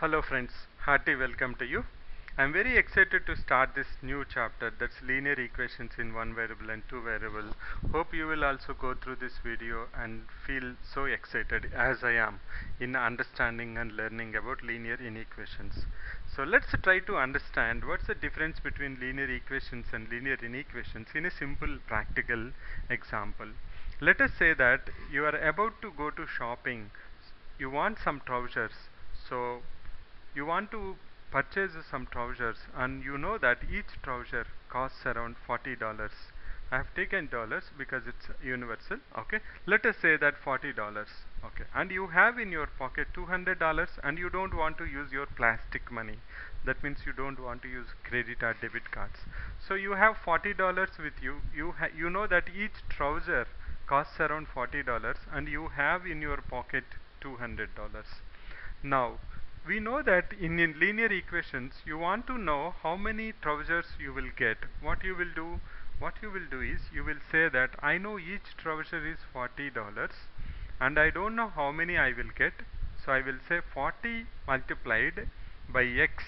Hello friends, hearty welcome to you. I'm very excited to start this new chapter, that's linear equations in one variable and two variable. Hope you will also go through this video and feel so excited as I am in understanding and learning about linear inequations. So let's try to understand what's the difference between linear equations and linear inequations in a simple practical example. Let us say that you are about to go to shopping. You want some trousers, so you want to purchase some trousers and you know that each trouser costs around $40. I have taken dollars because it's universal. Okay, let us say that $40. Okay, and you have in your pocket $200 and you don't want to use your plastic money. That means you don't want to use credit or debit cards. So you have $40 with you. You know that each trouser costs around $40 and you have in your pocket $200. Now, we know that in linear equations, you want to know how many trousers you will get. What you will do is you will say that I know each trouser is $40 and I don't know how many I will get. So I will say 40 multiplied by x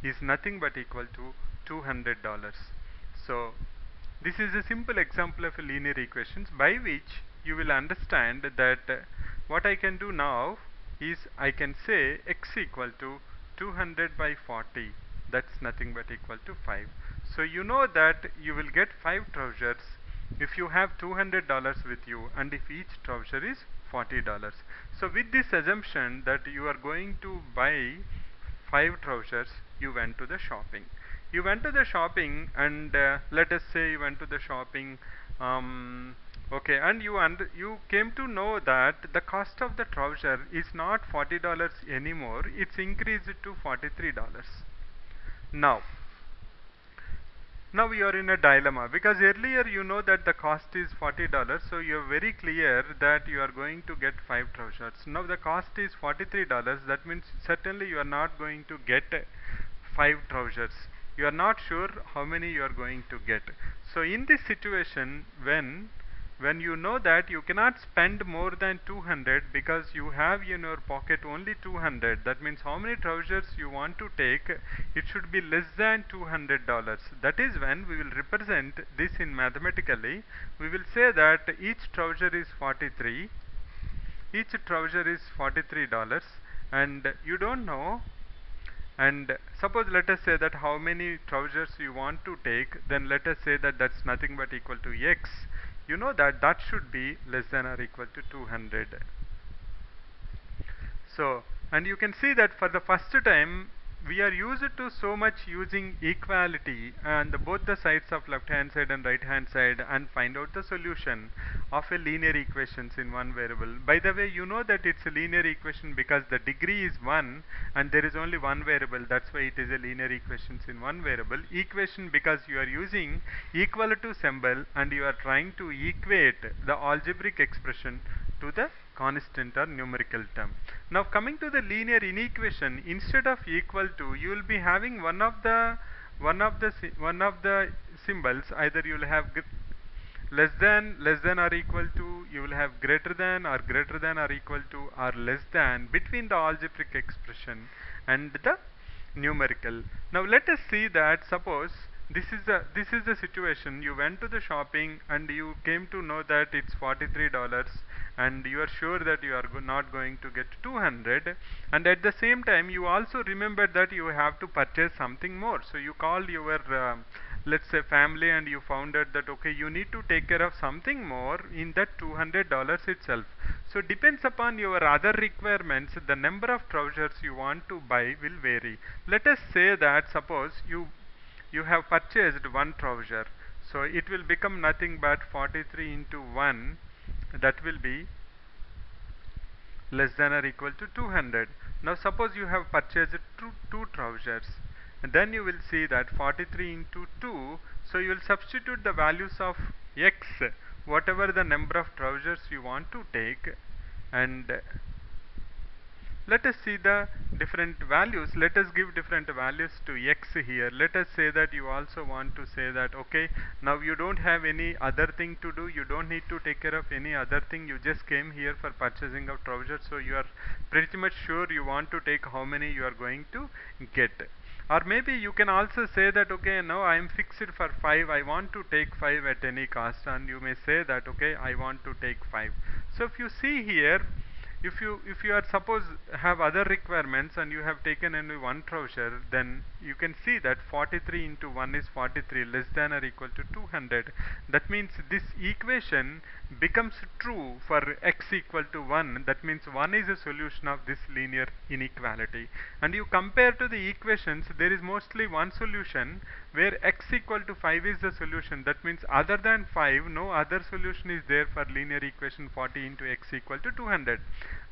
is nothing but equal to $200. So this is a simple example of a linear equations by which you will understand that what I can do now is I can say x equal to 200 by 40, that's nothing but equal to 5. So you know that you will get 5 trousers if you have $200 with you and if each trouser is $40. So with this assumption that you are going to buy 5 trousers, you went to the shopping. You went to the shopping and let us say you went to the shopping, okay, and you came to know that the cost of the trouser is not $40 anymore, it's increased to $43. Now, now we are in a dilemma because earlier you know that the cost is $40, so you are very clear that you are going to get 5 trousers. Now the cost is $43, that means certainly you are not going to get 5 trousers. You are not sure how many you are going to get. So in this situation, when you know that you cannot spend more than 200 because you have in your pocket only 200, that means how many trousers you want to take, it should be less than $200. That is when we will represent this in mathematically. We will say that each trouser is 43, each trouser is $43 and you don't know, and suppose let us say that how many trousers you want to take, then let us say that that's nothing but equal to x. You know that that should be less than or equal to 200. So, and you can see that for the first time we are used to so much using equality and both the sides of left hand side and right hand side and find out the solution of a linear equations in one variable. By the way, you know that it's a linear equation because the degree is 1 and there is only one variable, that's why it is a linear equations in one variable. Equation because you are using equal to symbol and you are trying to equate the algebraic expression to the constant or numerical term. Now coming to the linear inequation, instead of equal to, you will be having one of the symbols. Either you will have less than or equal to, you will have greater than or equal to, or less than between the algebraic expression and the numerical. Now let us see that suppose this is the situation. You went to the shopping and you came to know that it's $43 and you are sure that you are not going to get 200, and at the same time you also remember that you have to purchase something more. So you called your let's say family and you found out that okay, you need to take care of something more in that $200 itself. So depends upon your other requirements, the number of trousers you want to buy will vary. Let us say that suppose you have purchased one trouser, so it will become nothing but 43 into 1, that will be less than or equal to 200. Now suppose you have purchased two trousers, and then you will see that 43 into 2, so you will substitute the values of x, whatever the number of trousers you want to take, and let us see the different values. Let us give different values to x here. Let us say that you also want to say that, okay, now you don't have any other thing to do, you don't need to take care of any other thing, you just came here for purchasing of trousers, so you are pretty much sure you want to take how many you are going to get. Or maybe you can also say that, okay, now I am fixed for 5, I want to take 5 at any cost, and you may say that, okay, I want to take 5. So if you see here, if you are suppose have other requirements and you have taken only one trouser, then you can see that 43 into 1 is 43, less than or equal to 200. That means this equation becomes true for x equal to 1. That means 1 is a solution of this linear inequality. And you compare to the equations, there is mostly one solution where x equal to 5 is the solution. That means other than 5, no other solution is there for linear equation 40 into x equal to 200.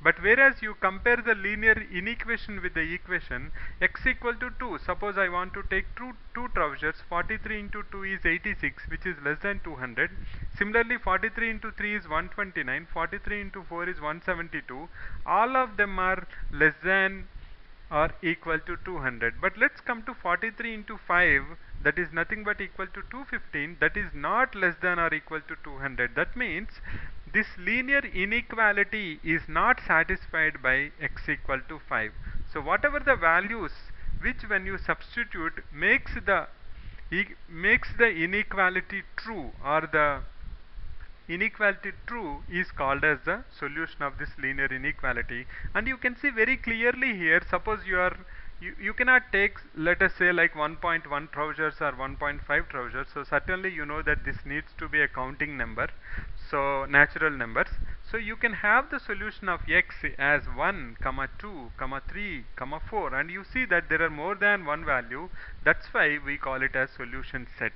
But whereas you compare the linear inequation with the equation x equal to 2, suppose I want to take two trousers, 43 into 2 is 86, which is less than 200. Similarly, 43 into 3 is 129, 43 into 4 is 172. All of them are less than or equal to 200. But let's come to 43 into 5, that is nothing but equal to 215, that is not less than or equal to 200. That means this linear inequality is not satisfied by x equal to 5. So whatever the values which when you substitute makes the inequality true, or the inequality true, is called as the solution of this linear inequality. And you can see very clearly here, suppose you cannot take, let us say, like 1.1 trousers or 1.5 trousers, so certainly you know that this needs to be a counting number, so natural numbers. So you can have the solution of x as 1, 2, 3, 4, and you see that there are more than one value. That's why we call it as solution set.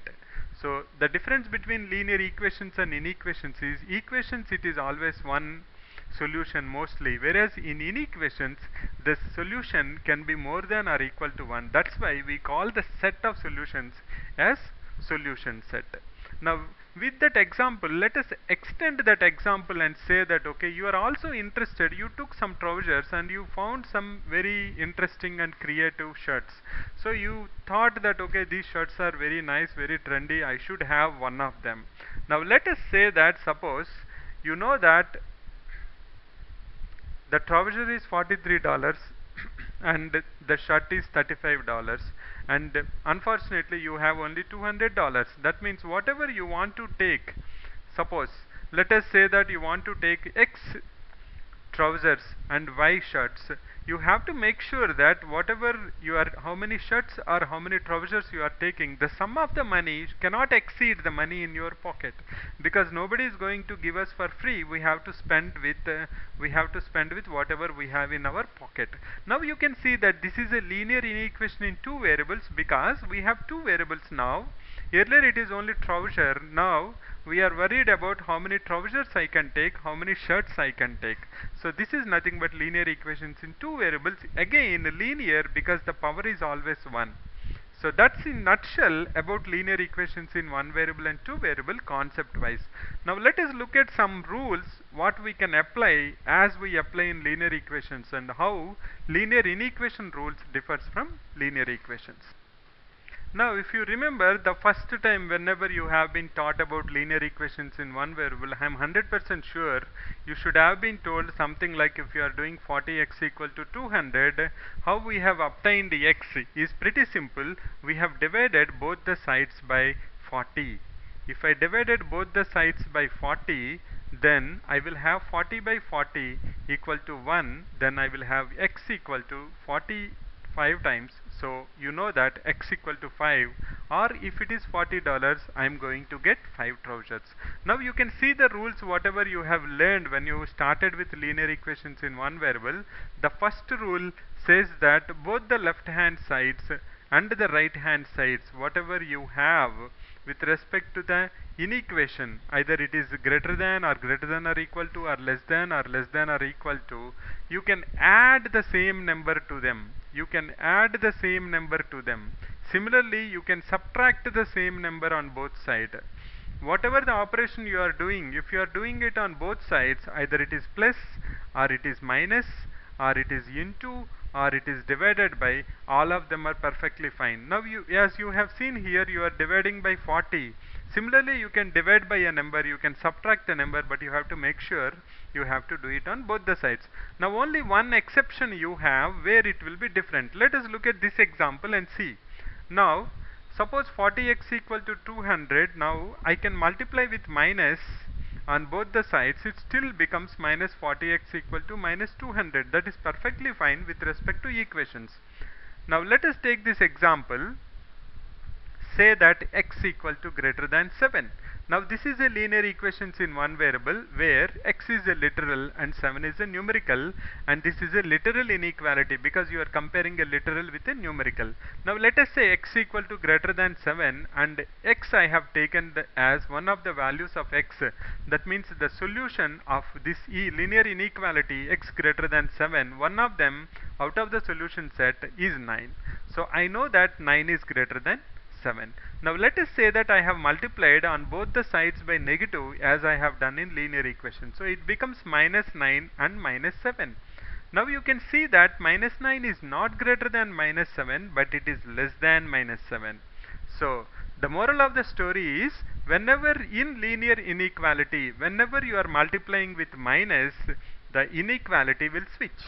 So the difference between linear equations and inequations is, equations it is always one solution mostly, whereas in inequations the solution can be more than or equal to 1. That's why we call the set of solutions as solution set. Now with that example, let us extend that example and say that, okay, you are also interested, you took some trousers and you found some very interesting and creative shirts. So you thought that, okay, these shirts are very nice, very trendy, I should have one of them. Now let us say that, suppose you know that the trouser is $43 and the shirt is $35, and unfortunately you have only $200. That means whatever you want to take, suppose let us say that you want to take X trousers and Y shirts, you have to make sure that whatever you are, how many shirts or how many trousers you are taking, the sum of the money cannot exceed the money in your pocket, because nobody is going to give us for free. We have to spend with whatever we have in our pocket. Now you can see that this is a linear inequation in two variables, because we have two variables now. Earlier it is only trouser. Now we are worried about how many trousers I can take, how many shirts I can take. So this is nothing but linear equations in two variables. Again linear, because the power is always 1. So that's in nutshell about linear equations in one variable and two variable concept wise. Now let us look at some rules what we can apply as we apply in linear equations, and how linear inequation rules differs from linear equations. Now if you remember the first time whenever you have been taught about linear equations in one variable, I am 100% sure you should have been told something like, if you are doing 40x equal to 200, how we have obtained x is pretty simple. We have divided both the sides by 40. If I divided both the sides by 40, then I will have 40 by 40 equal to 1, then I will have x equal to 40 5 times. So you know that x equal to 5, or if it is $40, I am going to get 5 trousers. Now you can see the rules whatever you have learned when you started with linear equations in one variable. The first rule says that both the left hand sides and the right hand sides, whatever you have with respect to the inequation, either it is greater than or equal to, or less than or equal to, you can add the same number to them. Similarly, you can subtract the same number on both sides. Whatever the operation you are doing, if you are doing it on both sides, either it is plus or it is minus or it is into, or it is divided by, all of them are perfectly fine. Now as you have seen here, you are dividing by 40. Similarly, you can divide by a number, you can subtract a number, but you have to make sure you have to do it on both the sides. Now only one exception you have where it will be different. Let us look at this example and see. Now suppose 40x equal to 200. Now I can multiply with minus on both the sides. It still becomes minus 40x equal to minus 200. That is perfectly fine with respect to equations. Now let us take this example. Say that x equal to greater than 7. Now this is a linear equations in one variable where x is a literal and 7 is a numerical, and this is a literal inequality because you are comparing a literal with a numerical. Now let us say x equal to greater than 7, and x I have taken as one of the values of x. That means the solution of this linear inequality x greater than 7, one of them out of the solution set is 9. So I know that 9 is greater than 7. Now let us say that I have multiplied on both the sides by negative as I have done in linear equation. So it becomes minus 9 and minus 7. Now you can see that minus 9 is not greater than minus 7, but it is less than minus 7. So the moral of the story is, whenever in linear inequality, whenever you are multiplying with minus, the inequality will switch.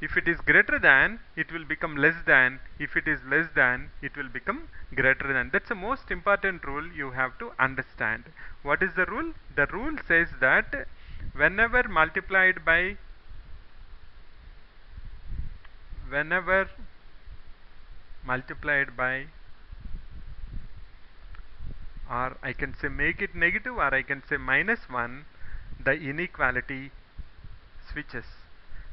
If it is greater than, it will become less than. If it is less than, it will become greater than. That's the most important rule you have to understand. What is the rule? The rule says that whenever multiplied by or I can say make it negative, or I can say minus 1, the inequality switches.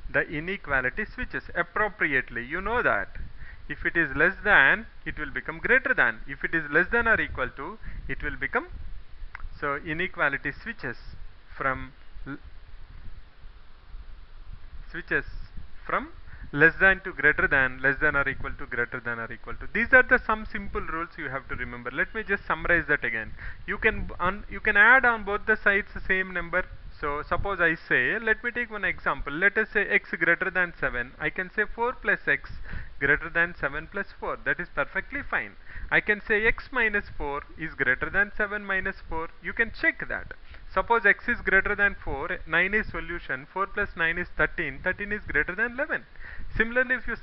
The inequality switches appropriately. You know that if it is less than, it will become greater than. If it is less than or equal to, it will become, so inequality switches from less than to greater than, less than or equal to, greater than or equal to. These are the some simple rules you have to remember. Let me just summarize that again. You can add on both the sides the same number. So suppose I say, let me take one example. Let us say x greater than 7. I can say 4 plus x greater than 7 plus 4. That is perfectly fine. I can say x minus 4 is greater than 7 minus 4. You can check that. Suppose x is greater than 4, 9 is solution, 4 plus 9 is 13, 13 is greater than 11. Similarly, if you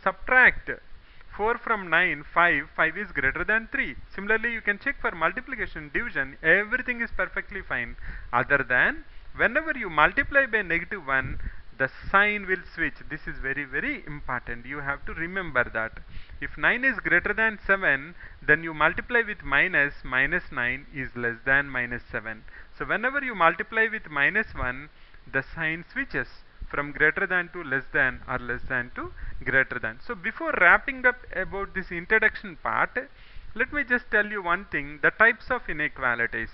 subtract 4 from 9, 5 is greater than 3. Similarly, you can check for multiplication, division, everything is perfectly fine, other than whenever you multiply by negative 1, the sign will switch. This is very, very important. You have to remember that. If 9 is greater than 7, then you multiply with minus, minus 9 is less than minus 7. So whenever you multiply with minus 1, the sign switches from greater than to less than, or less than to greater than. So before wrapping up about this introduction part, let me just tell you one thing, the types of inequalities.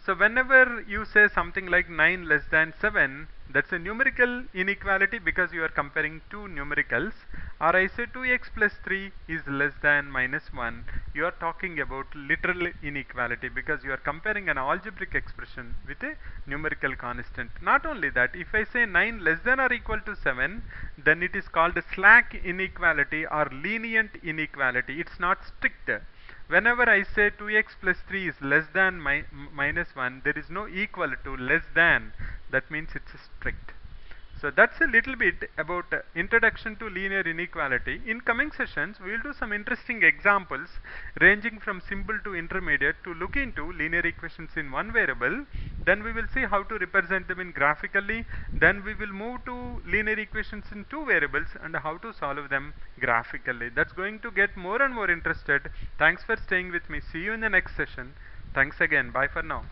So whenever you say something like 9 less than 7, that's a numerical inequality because you are comparing two numericals. Or I say 2x plus 3 is less than minus 1, you are talking about literal inequality because you are comparing an algebraic expression with a numerical constant. Not only that, if I say 9 less than or equal to 7, then it is called a slack inequality or lenient inequality. It's not strict. Whenever I say 2x plus 3 is less than minus 1, there is no equal to less than. That means it's strict. So that's a little bit about introduction to linear inequality. In coming sessions, we will do some interesting examples ranging from simple to intermediate to look into linear equations in one variable. Then we will see how to represent them in graphically. Then we will move to linear equations in two variables and how to solve them graphically. That's going to get more and more interested. Thanks for staying with me. See you in the next session. Thanks again. Bye for now.